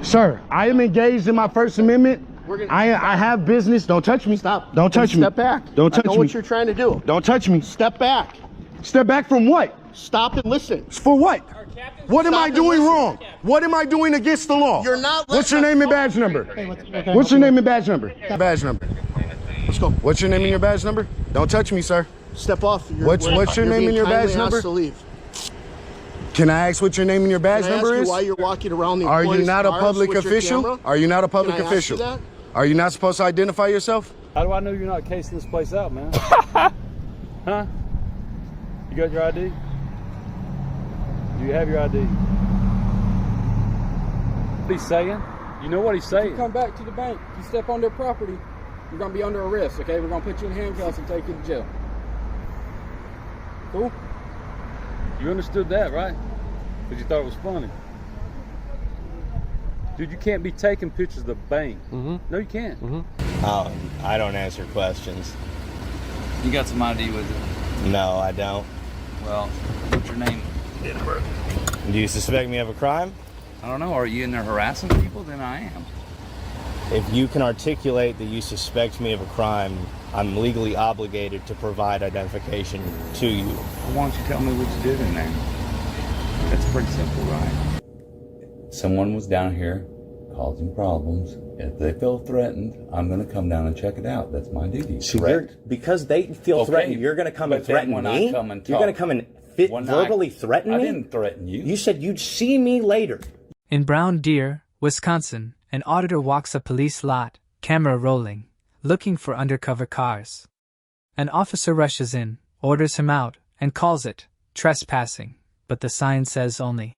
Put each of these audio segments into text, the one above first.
Sir, I am engaged in my First Amendment. I have business. Don't touch me. Stop. Don't touch me. Step back. Don't touch me. I know what you're trying to do. Don't touch me. Step back. Step back from what? Stop and listen. For what? What am I doing wrong? What am I doing against the law? You're not. What's your name and badge number? What's your name and badge number? Badge number. Let's go. What's your name and your badge number? Don't touch me, sir. Step off. What's your name and your badge number? To leave. Can I ask what your name and your badge number is? Why you're walking around the Are you not a cars public with your official? camera? Are you not a public Can I ask you official? that? Are you not supposed to identify yourself? How do I know you're not casing this place out, man? Huh? You got your ID? Do you have your ID? What he's saying? You know what he's saying? If you come back to the bank, if you step on their property, you're going to be under arrest, okay? We're going to put you in handcuffs and take you to jail. Cool? You understood that, right? Because you thought it was funny. Dude, you can't be taking pictures of the bank. No, you can't. I don't answer questions. You got some ID with you? No, I don't. Well, what's your name? Do you suspect me of a crime? I don't know. Are you in there harassing people? Then I am. If you can articulate that you suspect me of a crime, I'm legally obligated to provide identification to you. Why don't you tell me what you did in there? That's pretty simple, right? Someone was down here causing problems. If they feel threatened, I'm going to come down and check it out. That's my duty. So correct? Because they feel threatened, you're going to come and threaten me? You're going to come and verbally threaten me? I didn't threaten you. You said you'd see me later. In Brown Deer, Wisconsin, an auditor walks a police lot, camera rolling, looking for undercover cars. An officer rushes in, orders him out, and calls it trespassing, but the sign says only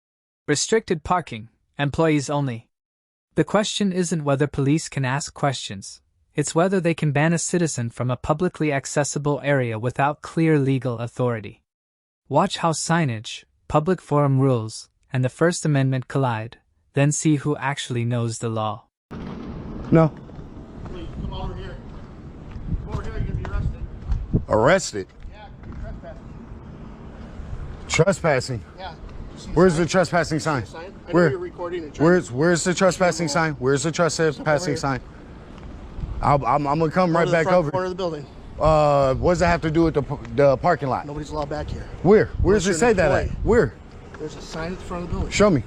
restricted parking, employees only. The question isn't whether police can ask questions, it's whether they can ban a citizen from a publicly accessible area without clear legal authority. Watch how signage, public forum rules, and the First Amendment collide, then see who actually knows the law. No. Please, come over here. Come over here, you're going to be arrested. Arrested? Yeah, you're trespassing. Trespassing? Yeah. Where's the trespassing sign? I know you're recording and trying Where's the trespassing sign? Where's the trespassing sign? I'm gonna come right back over. Corner of the building. What does that have to do with the parking lot? Nobody's allowed back here. Where does it say that at? Where? There's a sign at the front of the building. Show me.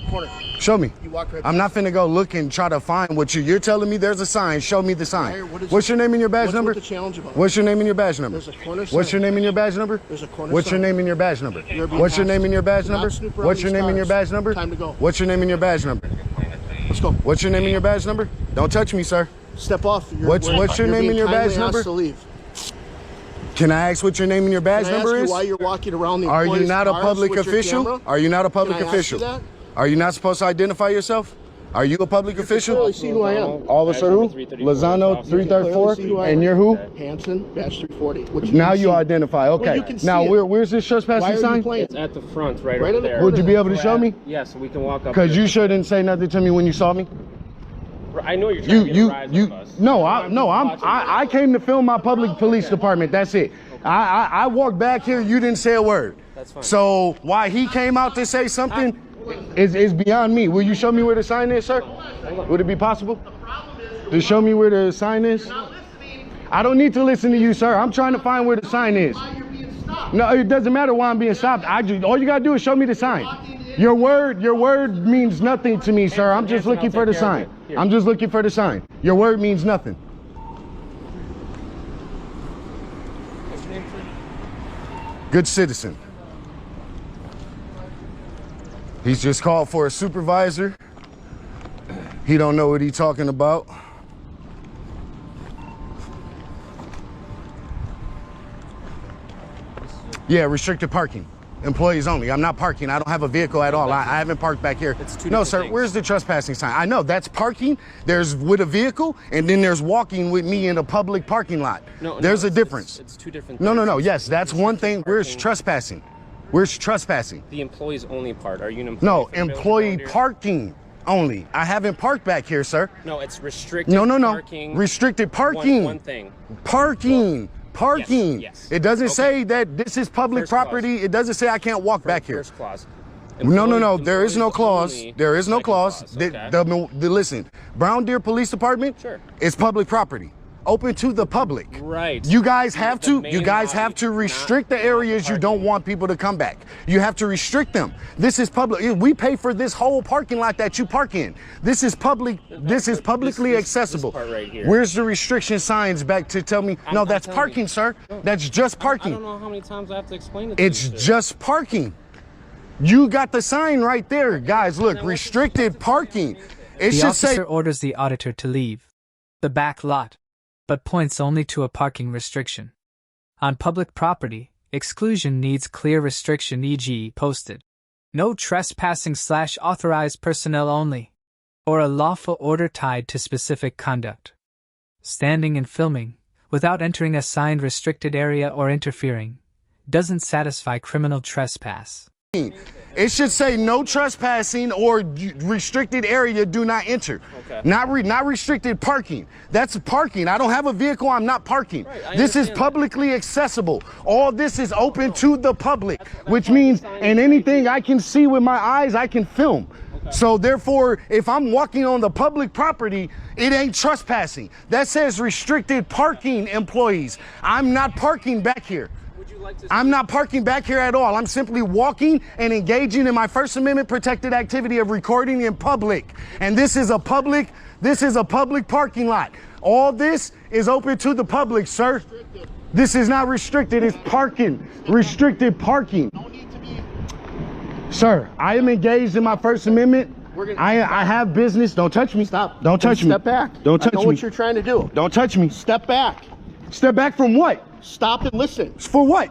Corner. Show me. You walk right I'm not finna go look and try to find what you're telling me. There's a sign. Show me the sign. What's your name and your badge number? What's the challenge about? What's your name and your badge number? There's a corner sign. What's your name and your badge number? There's a corner What's your sign. name and your badge number? being What's your name and your badge Do not number? snoop around What's your these name and your cars. badge number? Time to go. What's your name and your badge number? Let's go. What's your name and your badge number? Don't touch me, sir. Step off. What's your name and your badge number? To leave. Can I ask what your name and your badge Can I number ask is? you why you're walking around the Are you employees' not a cars public with your official? camera? Are you not a public Can I ask you official? that? Are you not supposed to identify yourself? Are you a public official? Clearly see who I am. Officer who? Lozano 334. And you're who? Hanson, batch 340. Which Now can you see. identify. Okay. Well, you can Now see it. where's this Why trespassing are you sign? playing? It's at the front, right Right over on the there. corner. Would you be able to show me? Yeah, so we can walk up. Because you sure didn't say nothing to me when you saw me. I know you're trying to get a rise with us. No, I came to film my public police department. That's it. I walked back here. You didn't say a word. That's fine. So why he came out to say something is beyond me. Will you show me where the sign is, sir? Would it be possible to show me where the sign is? I don't need to listen to you, sir. I'm trying to find where the sign is. No, it doesn't matter why I'm being stopped. All you gotta do is show me the sign. Your word means nothing to me, sir. I'm just looking for the sign. I'm just looking for the sign. Your word means nothing. Good citizen. He's just called for a supervisor. He don't know what he's talking about. Yeah, restricted parking. Employees only. I'm not parking. I don't have a vehicle at all. I haven't parked back here. No, sir. things. Where's the trespassing sign? I know that's parking. There's with a vehicle, and then there's walking with me in a public parking lot. There's a difference. It's two different No, things. no, no. Yes, that's one thing. Where's Parking. trespassing? Where's trespassing? The employees only part. Are you an employee? No, for the building employee around here? parking only. I haven't parked back here, sir. No, it's restricted. No, no, no. Parking. Restricted parking. One thing. Parking. Parking. Yes. It doesn't Okay. say that this is public First clause. property. It doesn't say I can't walk back here. First clause. No. There is no clause. Only There is no citing clause. Okay. Listen, Brown Deer Police Department Sure. is public property, open to the public. Right. You guys have The to. You main guys lobby, have to not restrict the areas you don't parking. want people to come back. You have to restrict them. This is public. We pay for this whole parking lot that you park in. This is public. This is publicly accessible. This part right here. Where's the restriction signs back to tell me? No, I'm that's telling parking, you. sir. That's just I parking. don't know how many times I have to explain it to It's you, sir. just parking. You got the sign right there, guys. Look, restricted parking. It The should officer say. orders the auditor to leave the back lot, but points only to a parking restriction. On public property, exclusion needs clear restriction, e.g. posted. No trespassing/authorized personnel only, or a lawful order tied to specific conduct. Standing and filming, without entering a signed restricted area or interfering, doesn't satisfy criminal trespass. It should say no trespassing or restricted area, do not enter. Okay. Not restricted parking. That's parking. I don't have a vehicle, I'm not parking. Right, I this is understand that. publicly accessible. All this is open to the public, which means, and anything I can see with my eyes, I can film. So therefore, if I'm walking on the public property, it ain't trespassing. That says restricted parking, employees. I'm not parking back here. I'm not parking back here at all. I'm simply walking and engaging in my First Amendment protected activity of recording in public. And this is a public parking lot. All this is open to the public, sir. This is not restricted, it's parking. Restricted parking. Sir, I am engaged in my First Amendment. I have business. Don't touch me. Stop. Don't touch me. Step back. Don't touch I know me. what you're trying to do. Don't touch me. Step back. Step back from what? Stop and listen. For what?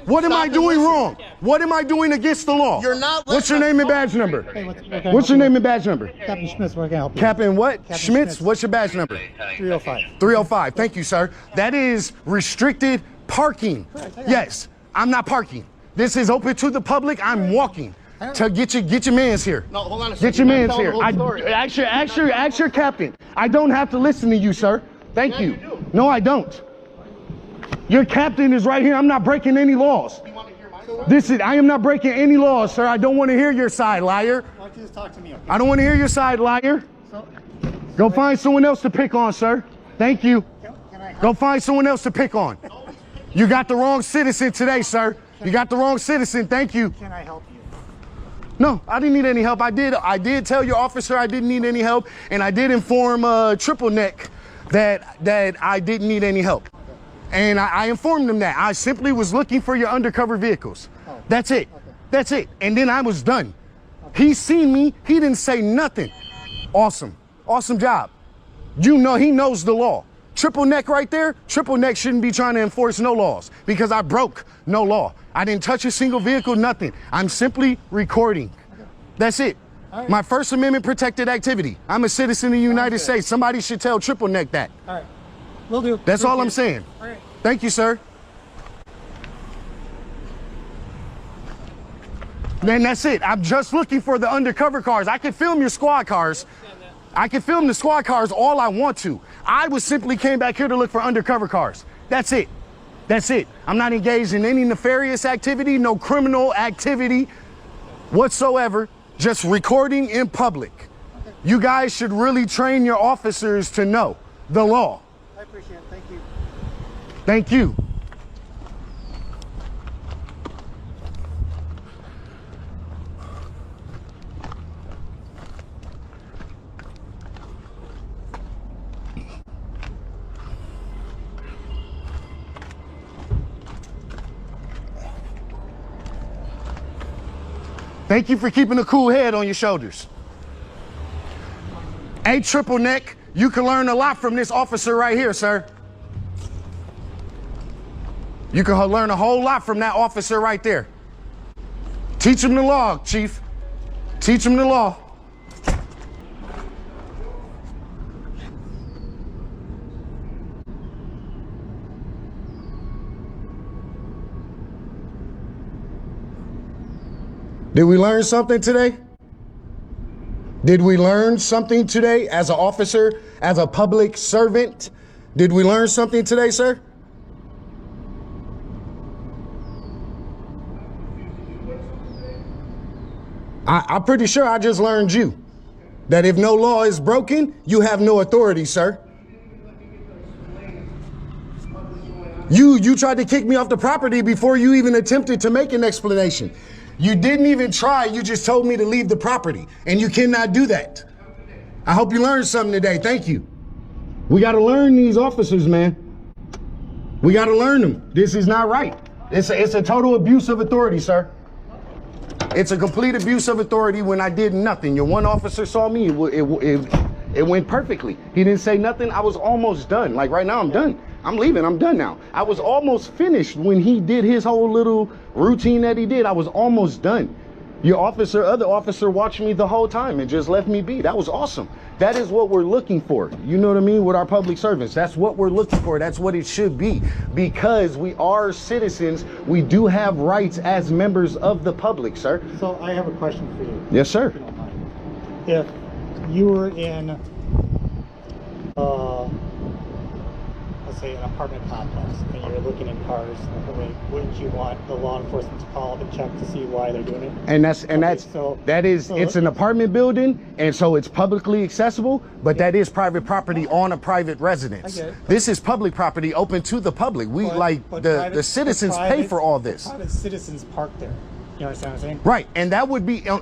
What am Stop I and doing listen. wrong? What am I doing against the law? You're not What's your letting name and us badge number? Okay. What's your name and badge number? Captain Schmitz, where can I help you? Captain what? Captain Schmitz. Schmitz. What's your badge number? 305. 305. Thank you, sir. That is restricted parking. Yes, I'm not parking. This is open to the public. I'm walking. To get your man's here. No, hold on a second. Get your You're man's not telling here. the whole story. Ask your captain. I don't have to listen to you, sir. Thank Yeah, you. you do. No, I don't. Your captain is right here. I'm not breaking any laws. You want to hear my side? I am not breaking any laws, sir. I don't want to hear your side, liar. Why don't you just talk to me, okay? I don't want to hear your side, liar. Go find someone else to pick on, sir. Thank you. Can I help? Go find someone else to pick on. You got the wrong citizen today, sir. You got the wrong citizen. Thank you. Can I help you? No, I didn't need any help. I did tell your officer I didn't need any help, and I did inform Triple Neck that I didn't need any help. And I informed them that. I simply was looking for your undercover vehicles. Oh. That's it. Okay. That's it. And then I was done. He seen me. He didn't say nothing. Awesome. Awesome job. You know, he knows the law. Triple Neck right there, Triple Neck shouldn't be trying to enforce no laws because I broke no law. I didn't touch a single vehicle, nothing. I'm simply recording. That's it. right. My First Amendment protected activity. I'm a citizen of the United good. States. Somebody should tell Triple Neck that. All right. Will do. That's all I'm Appreciate it. saying. All right. Thank you, sir. Then that's it. I'm just looking for the undercover cars. I can film your squad cars. I can film the squad cars all I want to. I was simply came back here to look for undercover cars. That's it. That's it. I'm not engaged in any nefarious activity, no criminal activity whatsoever, just recording in public. You guys should really train your officers to know the law. I appreciate it. Thank you. Thank you. Thank you for keeping a cool head on your shoulders. Hey, Triple Neck, you can learn a lot from this officer right here, sir. You can learn a whole lot from that officer right there. Teach him the law, Chief. Teach him the law. Did we learn something today? Did we learn something today as an officer, as a public servant? Did we learn something today, sir? I'm pretty sure I just learned you. That if no law is broken, you have no authority, sir. You tried to kick me off the property before you even attempted to make an explanation. You didn't even try, you just told me to leave the property, and you cannot do that. I hope you learned something today, thank you. We gotta learn these officers, man. We gotta learn them. This is not right. It's a total abuse of authority, sir. It's a complete abuse of authority when I did nothing. Your one officer saw me, it went perfectly. He didn't say nothing, I was almost done. Like right now, I'm done. I'm leaving, I'm done now. I was almost finished when he did his whole little routine that he did. I was almost done. Your other officer watched me the whole time and just left me be. That was awesome. That is what we're looking for. You know what I mean? With our public servants, that's what we're looking for. That's what it should be. Because we are citizens, we do have rights as members of the public, sir. So I have a question for you. Yes, sir. If you don't mind. If you were in, let's say, an apartment complex, and you're looking at cars, wouldn't you want the law enforcement to call up and check to see why they're doing it? It's an apartment building, and so it's publicly accessible, but that is private property on a private residence. This is public property open to the public. The citizens pay for all this. Private citizens park there. You understand what I'm saying? Right, and that would be in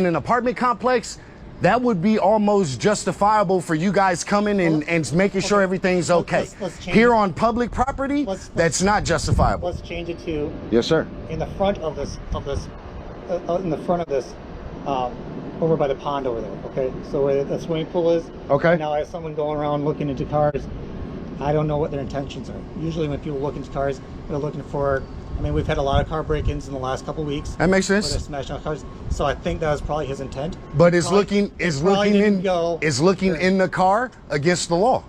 an apartment complex. That would be almost justifiable for you guys coming and making sure everything's okay. Here on public property, that's not justifiable. Let's change it to, yes, sir. In the front of this, over by the pond over there. Okay, so where the swimming pool is. Okay. Now I have someone going around looking into cars. I don't know what their intentions are. Usually when people look into cars, they're looking for. I mean, we've had a lot of car break-ins in the last couple of weeks. That makes sense. Where they're smashing out cars. So I think that was probably his intent. But it's looking in the car against the law.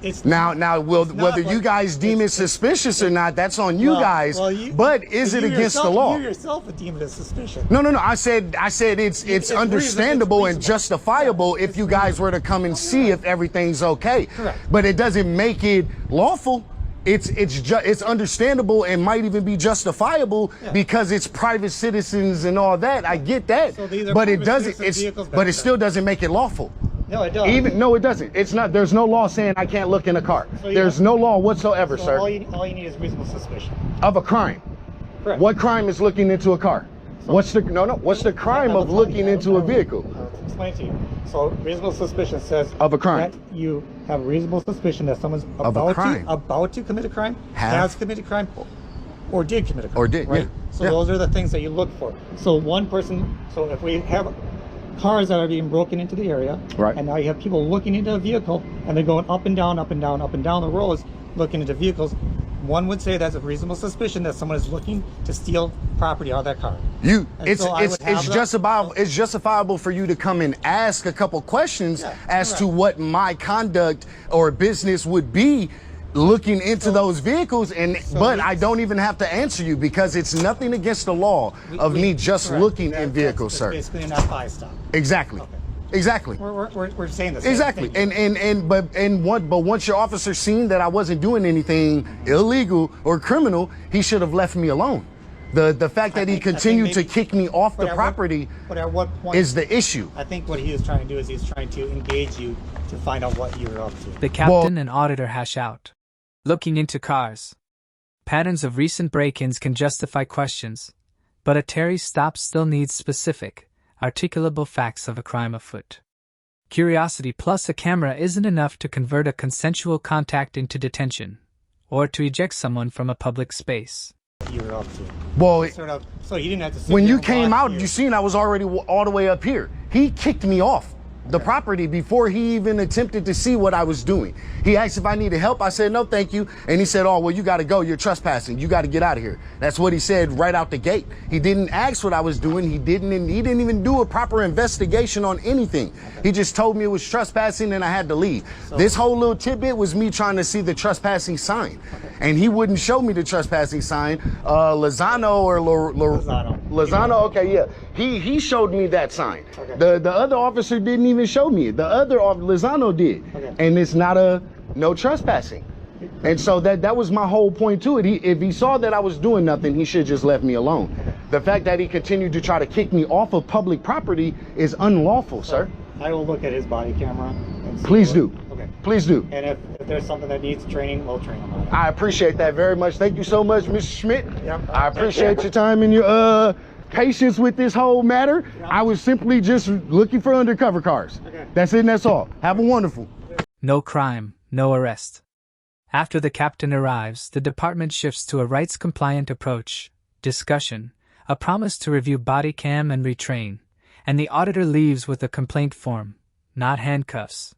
Whether you guys deem it suspicious or not, that's on you guys. But is it against the law? You yourself would deem it as suspicious. No. I said it's understandable and justifiable if you guys were to come and see if everything's okay. Correct. But it doesn't make it lawful. It's understandable and might even be justifiable because it's private citizens and all that. I get that, So these are but it private doesn't. citizens' vehicles But it still doesn't make it lawful. No, it doesn't. No, it doesn't. It's not. There's no law saying I can't look in a car. There's no law whatsoever, So sir. all you need is reasonable suspicion. Of a crime. Correct. What crime is looking into a car? What's the crime of looking into a vehicle? I'll explain to you. So reasonable suspicion says of a crime. That you have reasonable suspiption that someone's about to commit a crime, has committed a crime, or did commit a crime. Or did, right? yeah. So those are the things that you look for. So so if we have cars that are being broken into the area, right, and now you have people looking into a vehicle, and they're going up and down, up and down, up and down the roads, looking into vehicles, one would say that's a reasonable suspicion that someone is looking to steal property out of that car. It's justifiable for you to come and ask a couple questions as to what my conduct or business would be looking into those vehicles, but I don't even have to answer you because it's nothing against the law of me just looking in vehicles, sir. Basically an F5 stop. Exactly. Okay. Exactly. We're saying this. Exactly. But once your officer seen that I wasn't doing anything illegal or criminal, he should have left me alone. The fact that he continued to kick me off the property at what point is the issue. I think what he is trying to do is he's trying to engage you to find out what you're up to. The captain and auditor hash out. Looking into cars. Patterns of recent break-ins can justify questions, but a Terry stop still needs specific, articulable facts of a crime afoot. Curiosity plus a camera isn't enough to convert a consensual contact into detention, or to eject someone from a public space. You're up to. Well, so you didn't have to sit when there you and came watch out, you. you seen I was already all the way up here. He kicked me off the property before he even attempted to see what I was doing. He asked if I needed help. I said, no, thank you. And he said, oh, well, you got to go. You're trespassing. You got to get out of here. That's what he said right out the gate. He didn't ask what I was doing. He didn't even do a proper investigation on anything. Okay. He just told me it was trespassing and I had to leave. So, this whole little tidbit was me trying to see the trespassing sign. Okay. And he wouldn't show me the trespassing sign. Lozano, okay, yeah. He showed me that sign. Okay. The other officer didn't even show me it. The other Lozano did. Okay. And it's not no trespassing. And so that was my whole point to it. If he saw that I was doing nothing, he should just left me alone. The fact that he continued to try to kick me off of public property is unlawful, sir. I will look at his body camera. And see Please what- do. Okay. Please do. And if there's something that needs training, we'll train him on it. I appreciate that very much. Thank you so much, Mr. Schmidt. Yep. I appreciate your time and your patience with this whole matter. Yep. I was simply just looking for undercover cars. Okay. That's it and that's all. Have a wonderful. No crime, no arrest. After the captain arrives, the department shifts to a rights-compliant approach, discussion, a promise to review body cam and retrain, and the auditor leaves with a complaint form, not handcuffs.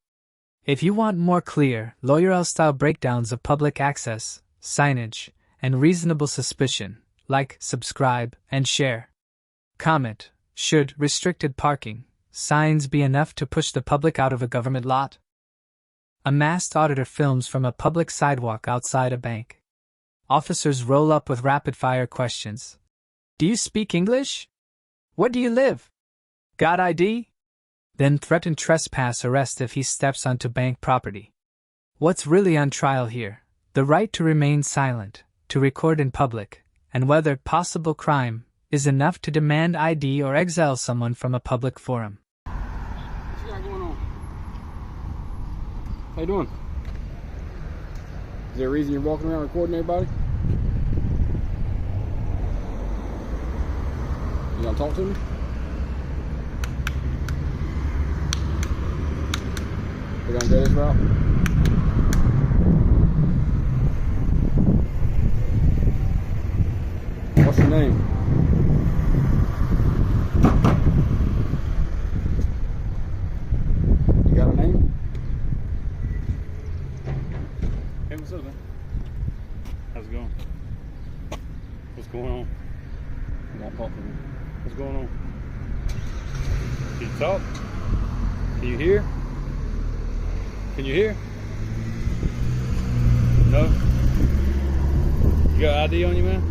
If you want more clear, lawyer-style breakdowns of public access, signage, and reasonable suspicion, like, subscribe, and share. Comment: should restricted parking signs be enough to push the public out of a government lot? A masked auditor films from a public sidewalk outside a bank. Officers roll up with rapid-fire questions. Do you speak English? Where do you live? Got ID? Then threaten trespass arrest if he steps onto bank property. What's really on trial here? The right to remain silent, to record in public, and whether possible crime is enough to demand ID or exile someone from a public forum. What you got going on? How you doing? Is there a reason you're walking around recording everybody? You gonna talk to me? We're gonna go this route. What's your name? You got a name? Hey, what's up, man? How's it going? What's going on? You won't talk to me. What's going on? Can you talk? Can you hear? Can you hear? No? You got ID on you, man?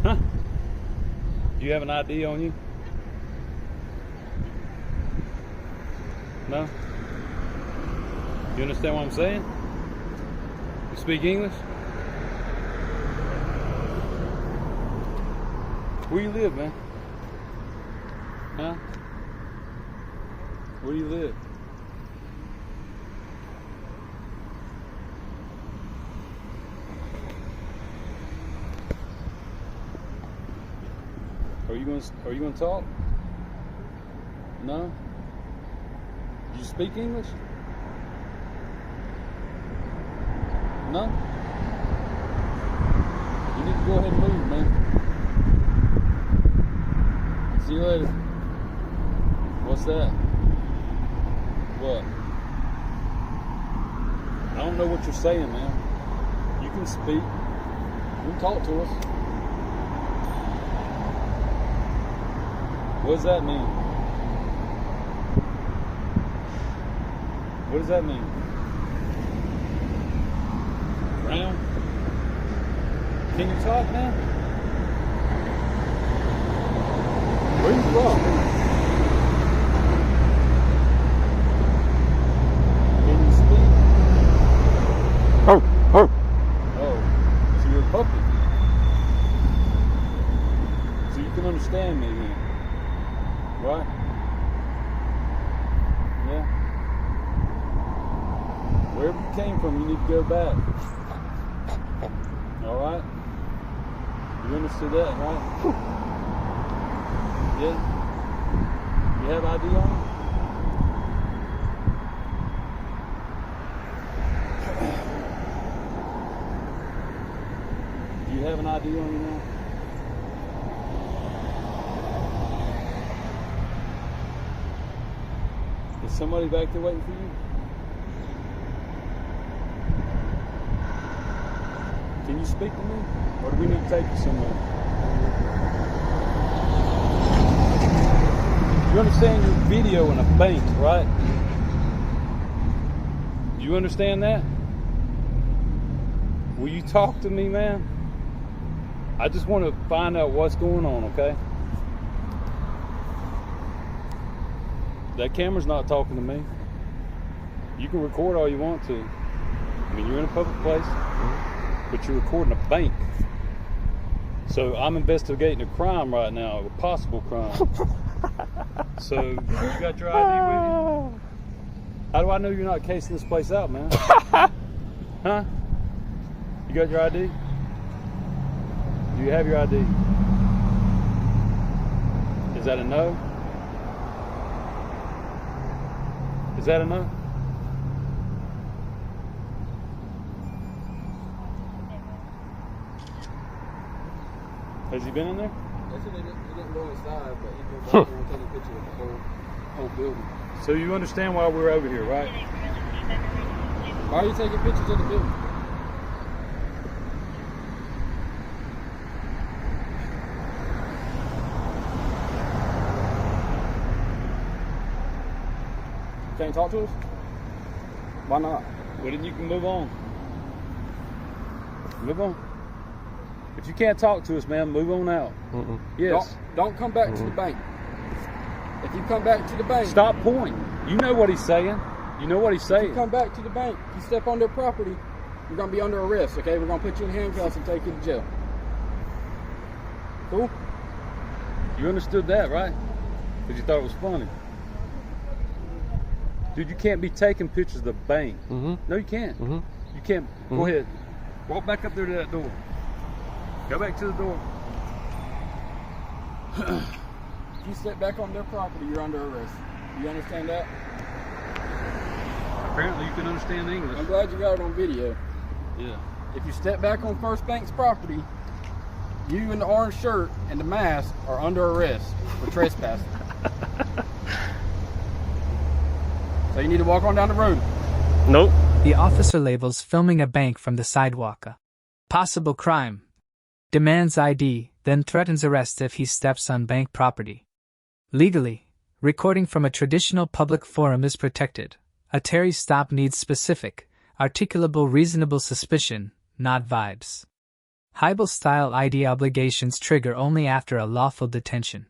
Huh? Do you have an ID on you? No? You understand what I'm saying? You speak English? Where you live, man? Huh? Where do you live? Are you gonna talk? No? Do you speak English? No? You need to go ahead and move, man. See you later. What's that? What? I don't know what you're saying, man. You can speak. You can talk to us. What does that mean? What does that mean? Brown? Can you talk, man? Where are you from? Can you speak? Oh, so you're a puppy. So you can understand me then. Right? Yeah. Wherever you came from, you need to go back. Alright? You understood that, right? Yeah? You have ID on you? Do you have an ID on you now? Is somebody back there waiting for you? Can you speak to me? Or do we need to take you somewhere? You understand you're videoing a bank, right? Do you understand that? Will you talk to me, man? I just want to find out what's going on, okay? That camera's not talking to me. You can record all you want to. I mean, you're in a public place, but you're recording a bank. So I'm investigating a crime right now, a possible crime. So you got your ID with you? How do I know you're not casing this place out, man? Huh? You got your ID? Do you have your ID? Is that a no? Is that a no? Has he been in there? They said he didn't go inside, but he goes back there and take a picture of the whole building. So you understand why we're over here, right? Why are you taking pictures of the building? Can't talk to us? Why not? Well, then you can move on. Move on. If you can't talk to us, man, move on out. Yes. Don't come back to the bank. If you come back to the bank, Stop pointing. You know what he's saying. You know what he's if saying. you come back to the bank, you step on their property, you're gonna be under arrest. Okay, we're gonna put you in handcuffs and take you to jail. Cool? You understood that, right? Because you thought it was funny. Dude, you can't be taking pictures of the bank. No, you can't. You can't. Go ahead. Walk back up there to that door. Go back to the door. If you step back on their property, you're under arrest. You understand that? Apparently you can understand English. I'm glad you got it on video. Yeah. If you step back on First Bank's property, you in the orange shirt and the mask are under arrest for trespassing. So you need to walk on down the road. Nope. The officer labels filming a bank from the sidewalk a possible crime, demands ID, then threatens arrest if he steps on bank property. Legally, recording from a traditional public forum is protected. A Terry stop needs specific, articulable reasonable suspicion, not vibes. Hybel-style ID obligations trigger only after a lawful detention.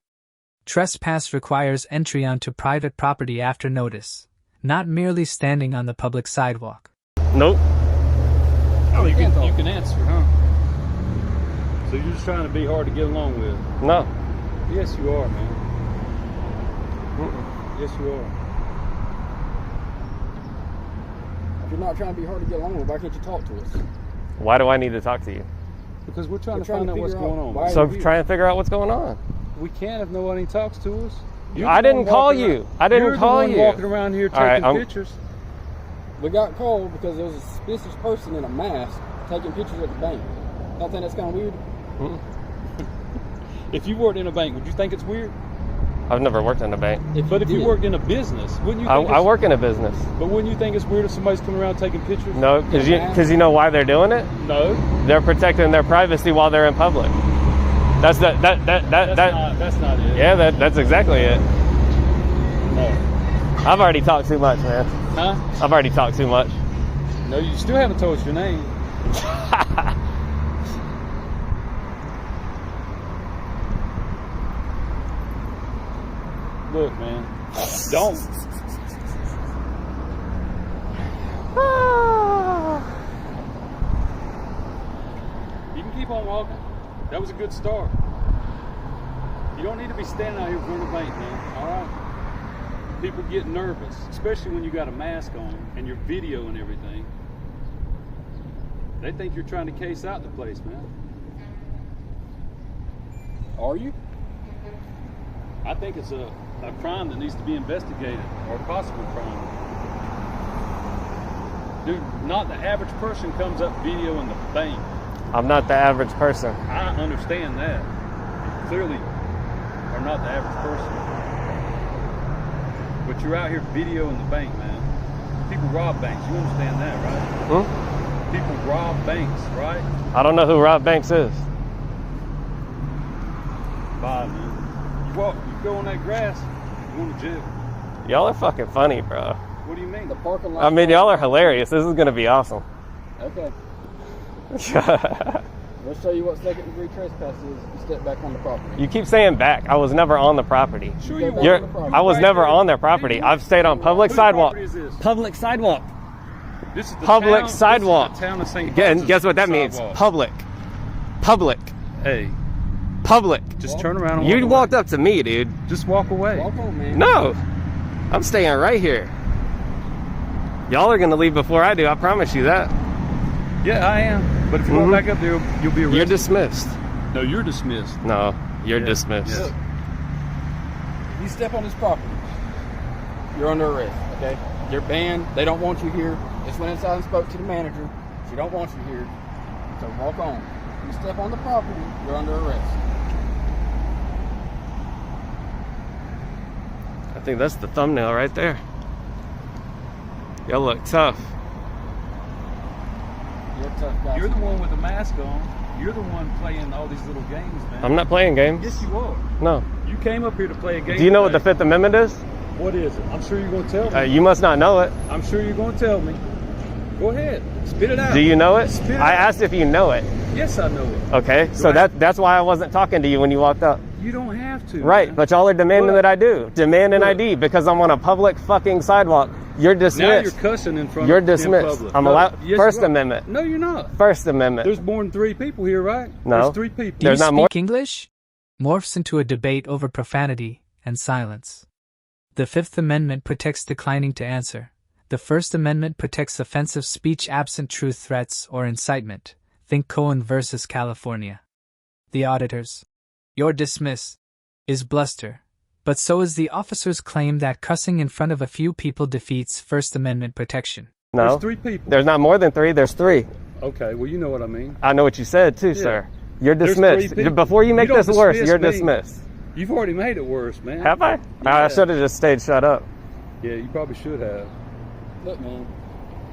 Trespass requires entry onto private property after notice, not merely standing on the public sidewalk. Nope. Oh, you can answer, huh? So you're just trying to be hard to get along with? No. Yes, you are, man. Yes, you are. If you're not trying to be hard to get along with, why can't you talk to us? Why do I need to talk to you? Because we're trying to find out what's going on. why So are I'm you trying to figure out what's going on. We can't if nobody talks to us. I didn't call you. I didn't call you. You're the one walking around here taking pictures. We got called because there was a suspicious person in a mask taking pictures at the bank. Don't think that's kind of weird? If you worked in a bank, would you think it's weird? I've never worked in a bank. But if you worked in a business, wouldn't you think I work in a business. But wouldn't you think it's weird if somebody's coming around taking pictures? No, because you know why they're doing it? No. They're protecting their privacy while they're in public. That's not it. Yeah, that's exactly it. No. I've already talked too much, man. Huh? I've already talked too much. No, you still haven't told us your name. Look, man. Don't. You can keep on walking. That was a good start. You don't need to be standing out here in front of the bank, man. All right? People get nervous, especially when you got a mask on and your video and everything. They think you're trying to case out the place, man. Are you? I think it's a crime that needs to be investigated, or a possible crime. Dude, not the average person comes up videoing the bank. I'm not the average person. I understand that. You clearly are not the average person. But you're out here videoing the bank, man. People rob banks. You understand that, right? People rob banks, right? I don't know who Rob Banks is. Bye, man. You go on that grass, you're going to jail. Y'all are fucking funny, bro. What do you mean? The parking lot. I mean, y'all are hilarious. This is gonna be awesome. Okay. Let's show you what second-degree trespass is if you step back on the property. You keep saying back. I was never on the property. Sure you were. I was never on their property. I've stayed on public sidewalk. Whose property is this? Public sidewalk. This is the Public town, sidewalk. This is the town of St. And guess what that means? Sidewalk. Public. Public. Hey, public. Just turn around and You walk walked away. up to me, dude. Just walk away. Walk on, man. No, I'm staying right here. Y'all are gonna leave before I do. I promise you that. Yeah, I am. But if you walk back up there, you'll be arrested. You're dismissed. No, you're dismissed. No, you're Yeah. dismissed. Yeah. Look, if you step on this property, you're under arrest, okay? You're banned. They don't want you here. Just went inside and spoke to the manager. She don't want you here. So walk on. If you step on the property, you're under arrest. I think that's the thumbnail right there. Y'all look tough. You're a tough guy. You're the one with the mask on. You're the one playing all these little games, man. I'm not playing games. Yes, you are. No. You came up here to play a game. Do you know what the today. Fifth Amendment is? What is it? I'm sure you're going to tell me. You must not know it. I'm sure you're going to tell me. Go ahead. Spit it out. Do you know it? Spit it I out. asked if you know it. Yes, I know it. Okay, so that's why I wasn't talking to you when you walked up. You don't have to. Right, man. but y'all are demanding Look. that I do. Demand an Look. ID because I'm on a public fucking sidewalk. You're dismissed. Now you're cussing in front You're of dismissed. in public. I'm No, allowed. yes, First you are. Amendment. No, you're not. First Amendment. There's more than 3 people here, right? No. There's 3 people. Do you There's not speak more. English? Morphs into a debate over profanity and silence. The Fifth Amendment protects declining to answer. The First Amendment protects offensive speech absent truth threats or incitement. Think Cohen versus California. The auditors. You're dismissed. Is bluster. But so is the officer's claim that cussing in front of a few people defeats First Amendment protection. No. There's 3 people. There's not more than 3. There's 3. Okay, well, you know what I mean. I know what you said too, sir. You're There's dismissed. 3 people. Before you make don't this worse, dismiss you're me. dismissed. You've already made it worse, man. Have I? Yeah. I should have just stayed shut up. Yeah, you probably should have. Look, man.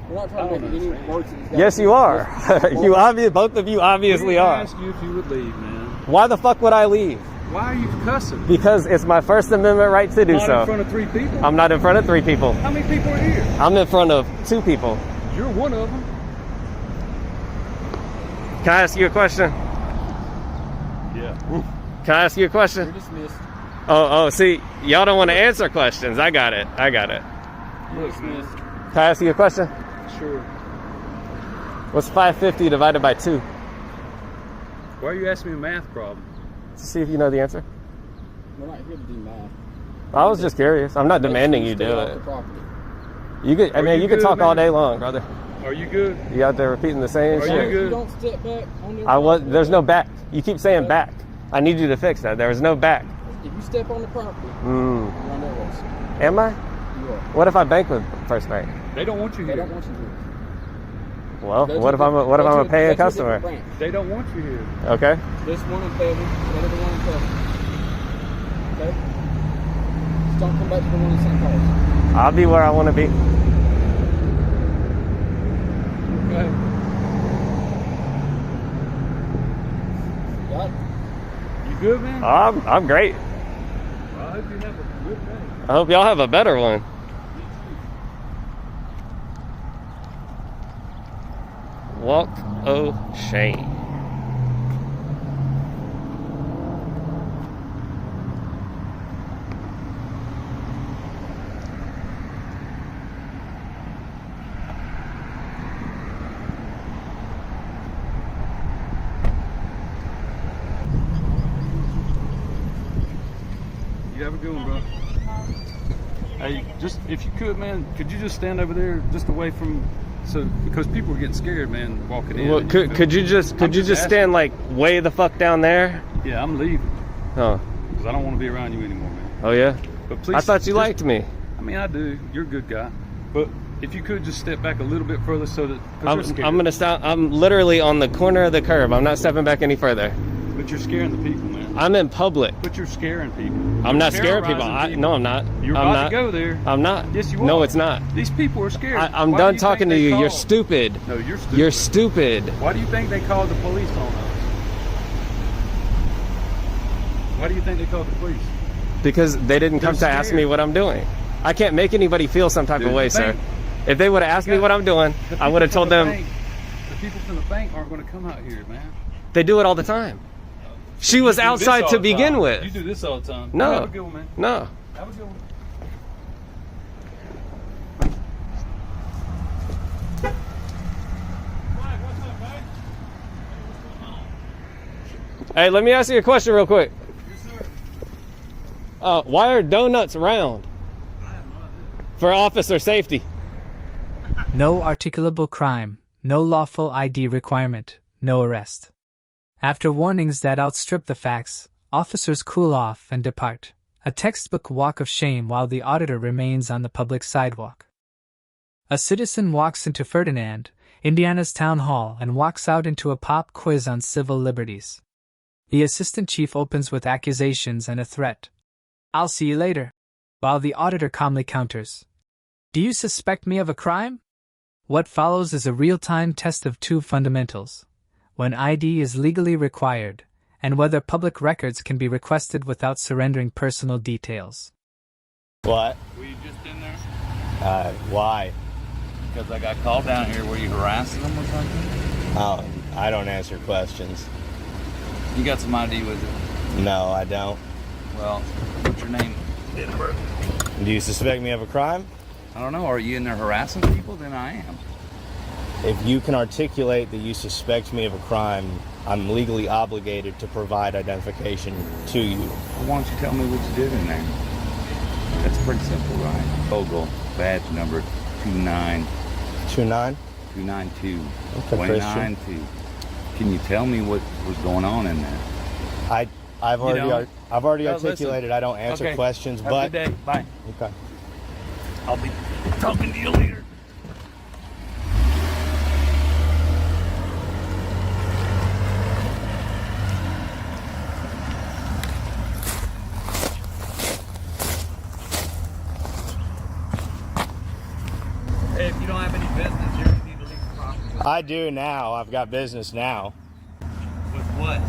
We're not trying I to don't make it any understand. worse than these guys. Yes, you are. Both of you obviously We didn't are. ask you if you would leave, man. Why the fuck would I leave? Why are you cussing? Because it's my First Amendment right to do Not in so. front of 3 people? I'm not in front of 3 people. How many people are here? I'm in front of 2 people. You're one of them. Can I ask you a question? Yeah. Can I ask you a You're question? dismissed. Oh, see, y'all don't want to answer questions. I got it. You're dismissed. Can I ask you a question? Sure. What's 550 divided by 2? Why are you asking me a math problem? To see if you know the answer. We're not here to do math. I was just curious. I'm not demanding you Stay do off the it. property. You could. I Are mean, you you could good, talk all man? day long, brother. Are you good? You out there repeating the same Are shit. you If good? you don't step back on their I was. property, There's no back. You keep saying back. I need you to fix that. There is no back. if you step on the property, Mm. you're under arrest. Am I? You are. What if I bank with First Bank? They don't want you They here. don't want you here. Well, Go to what if the- I'm a go to paying go to a customer? different branch. They don't want you here. Okay. This one in Fayetteville, the other one in Fayetteville. Okay? Just don't come back to the one in St. Paul's. I'll be where I want to be. Okay. Got it? You good, man? I'm great. Well, I hope you have a good day. I hope y'all have a better one. Walk o' shame. You have a good one, bro. Hey, just if you could, man, could you just stand over there, just away from, so because people are getting scared, man, walking in. Well, could you just asking. stand like way the fuck down there? Yeah, I'm leaving Oh, because I don't want to be around you anymore, man. oh yeah. But please, I thought you just- liked me. I mean, I do. You're a good guy, but if you could just step back a little bit further, so that 'cause you're scared. I'm gonna stop. I'm literally on the corner of the curb. I'm not stepping back any further. But you're scaring the people, man. I'm in public. But you're scaring people. I'm not You're scaring people. terrorizing No, I'm not. You're I'm about not. to go there. I'm not. Yes, you are. No, it's not. These people are scared. I'm Why done do talking to think you. they You're called? stupid. No, you're stupid. You're stupid. Why do you think they called the police on us? Why do you think they called the police? Because they didn't come They're to ask scared. me what I'm doing. I can't make anybody feel some type Dude, of way, the sir. bank- If they would have asked me what I'm doing, The I people would have from told the them. bank- the people from the bank aren't going to come out here, man. They do it all the time. She was You do this outside all to the begin time. with. You do this all the time. No. You have a good one, man. No. Have a good one. Hey, let me ask you a question real quick. Why are donuts round? For officer safety. No articulable crime, no lawful ID requirement, no arrest. After warnings that outstrip the facts, officers cool off and depart. A textbook walk of shame while the auditor remains on the public sidewalk. A citizen walks into Ferdinand, Indiana's town hall and walks out into a pop quiz on civil liberties. The assistant chief opens with accusations and a threat. "I'll see you later," while the auditor calmly counters. "Do you suspect me of a crime?" What follows is a real-time test of two fundamentals: when ID is legally required, and whether public records can be requested without surrendering personal details. What? Were you just in there? Why? Because I got called down here. Were you harassing them or something? Oh, I don't answer questions. You got some ID with you? No, I don't. Well, what's your name? Do you suspect me of a crime? I don't know. Are you in there harassing people? Then I am. If you can articulate that you suspect me of a crime, I'm legally obligated to provide identification to you. Well, why don't you tell me what you did in there? That's pretty simple, right? Ogle, badge number 29. 29? 292. Okay, 292. Can you tell me what was going on in there? I've already listen. articulated I don't answer Okay. questions, Have but a good day. Bye. okay. I'll be talking to you later. Hey, if you don't have any business here, you need to leave the property. I do now. I've got business now. With what?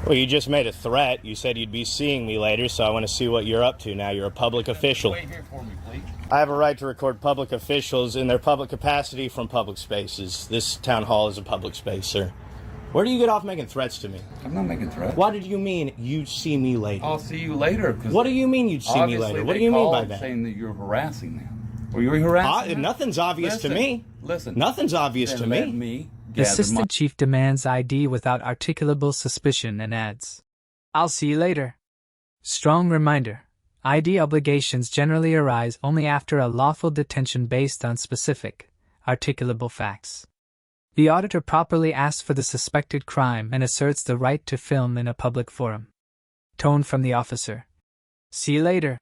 Well, you just made a threat. You said you'd be seeing me later, so I want to see what you're up to now. You're a public official. Wait here for me, please. I have a right to record public officials in their public capacity from public spaces. This town hall is a public space, sir. Where do you get off making threats to me? I'm not making threats. What did you mean you'd see me later? I'll see you later. What do you mean you'd see me later? What do you mean by that? Saying that you're harassing them. Were you harassing them? Nothing's obvious to me. Listen. Nothing's obvious Then to let me. me The assistant chief demands ID without articulable suspicion and adds, "I'll see you later." Strong reminder: ID obligations generally arise only after a lawful detention based on specific, articulable facts. The auditor properly asks for the suspected crime and asserts the right to film in a public forum. Tone from the officer: "See you later,"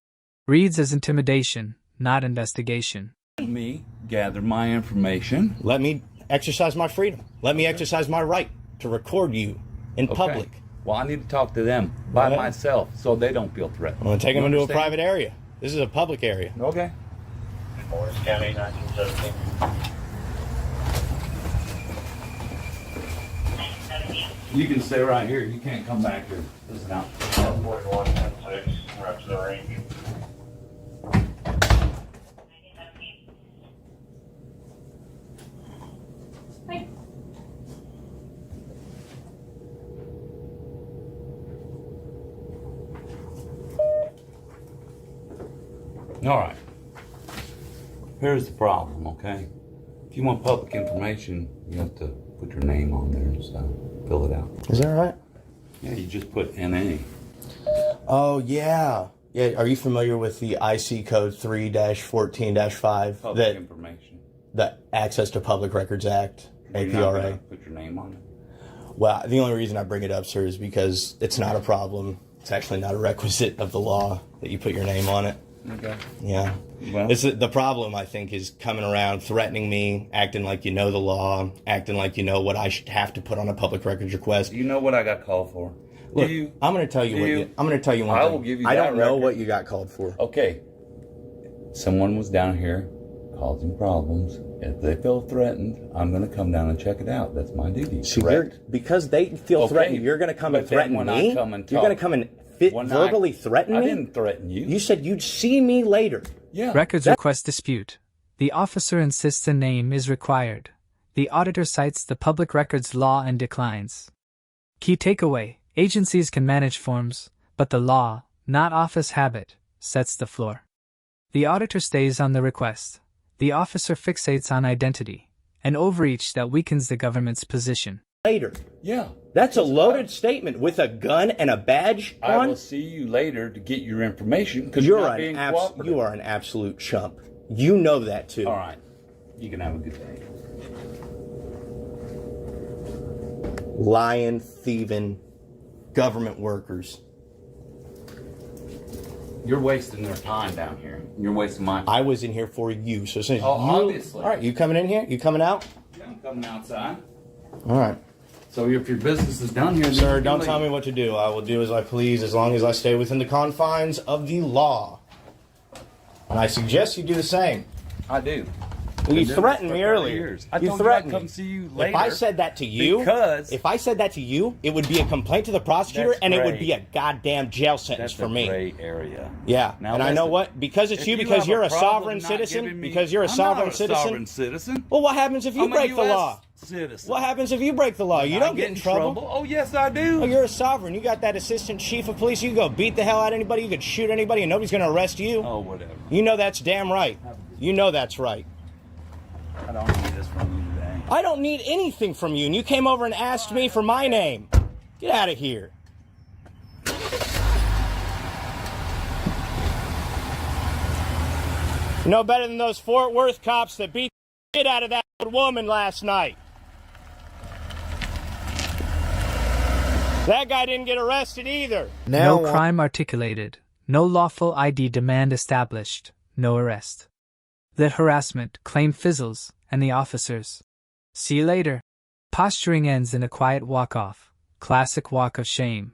reads as intimidation, not investigation. Let me gather my information. Let me exercise my freedom. Let me exercise my right to record you in public. Well, I need to talk to them by Okay. myself so they don't feel threatened. I'm going to take them You into a understand? private area. This is a public area. Okay. Morris County, 1917. You can stay right here. You can't come back here. Listen out. 4116, we're up to the range. All right. Here's the problem, okay? If you want public information, you have to put your name on there and stuff. Fill it out. Is that right? Yeah, you just put NA. Oh, yeah. Yeah, are you familiar with the IC code 3-14-5? Public information. The Access to Public Records Act, You're not APRA? gonna put your name on it. Well, the only reason I bring it up, sir, is because it's not a problem. It's actually not a requisite of the law that you put your name on it. Okay. Yeah. Well, It's the problem, I think, is coming around, threatening me, acting like you know the law, acting like you know what I should have to put on a public records request. you know what I got called for? Look, Do you? I'm going to tell you Do what you? I'm going to tell you one I thing. will give you I that don't know record. what you got called for. Okay. Someone was down here causing problems. If they feel threatened, I'm going to come down and check it out. That's my duty. So correct? because they feel Okay, threatened, you're going to come and but then threaten when me? I come and You're talk- going to come and When verbally threaten I me? didn't threaten you. You said you'd see me later. Yeah. Records request dispute. The officer insists a name is required. The auditor cites the public records law and declines. Key takeaway: agencies can manage forms, but the law, not office habit, sets the floor. The auditor stays on the request. The officer fixates on identity, an overreach that weakens the government's position. Later. Yeah. That's a loaded statement with a gun and a badge I on. will see you later to get your information because you're not being cooperative. You are an absolute chump. You know that too. All right. You can have a good day. Lying, thieving, government workers. You're wasting their time down here. You're wasting my time. I was in here for you, so since obviously. All right, you coming in here? You coming out? Yeah, I'm coming outside. All right. So if your business is down here, Sir, don't tell me what to do. I will do as I please as long as I stay within the confines of the law. And I suggest you do the same. I do. Well, you threatened me earlier. You threatened me. Come see you later. If I said that to you, it would be a complaint to the prosecutor, and it would be a goddamn jail sentence for me. Gray area. Yeah, now, and I know what? Because it's you, because you're a sovereign citizen. Because you're a sovereign citizen. Well, what happens if you break the law? Citizen. What happens if you break the law? You don't get in trouble. Oh, yes, I do. Oh, you're a sovereign. You got that assistant chief of police. You can go beat the hell out of anybody. You could shoot anybody, and nobody's going to arrest you. Oh, whatever. You know that's damn right. You know that's right. I don't need this from you today. I don't need anything from you, and you came over and asked me for my name. Get out of here. No better than those Fort Worth cops that beat the shit out of that woman last night. That guy didn't get arrested either. No crime articulated, no lawful ID demand established, no arrest. The harassment claim fizzles, and the officers. See you later. Posturing ends in a quiet walk-off. Classic walk of shame.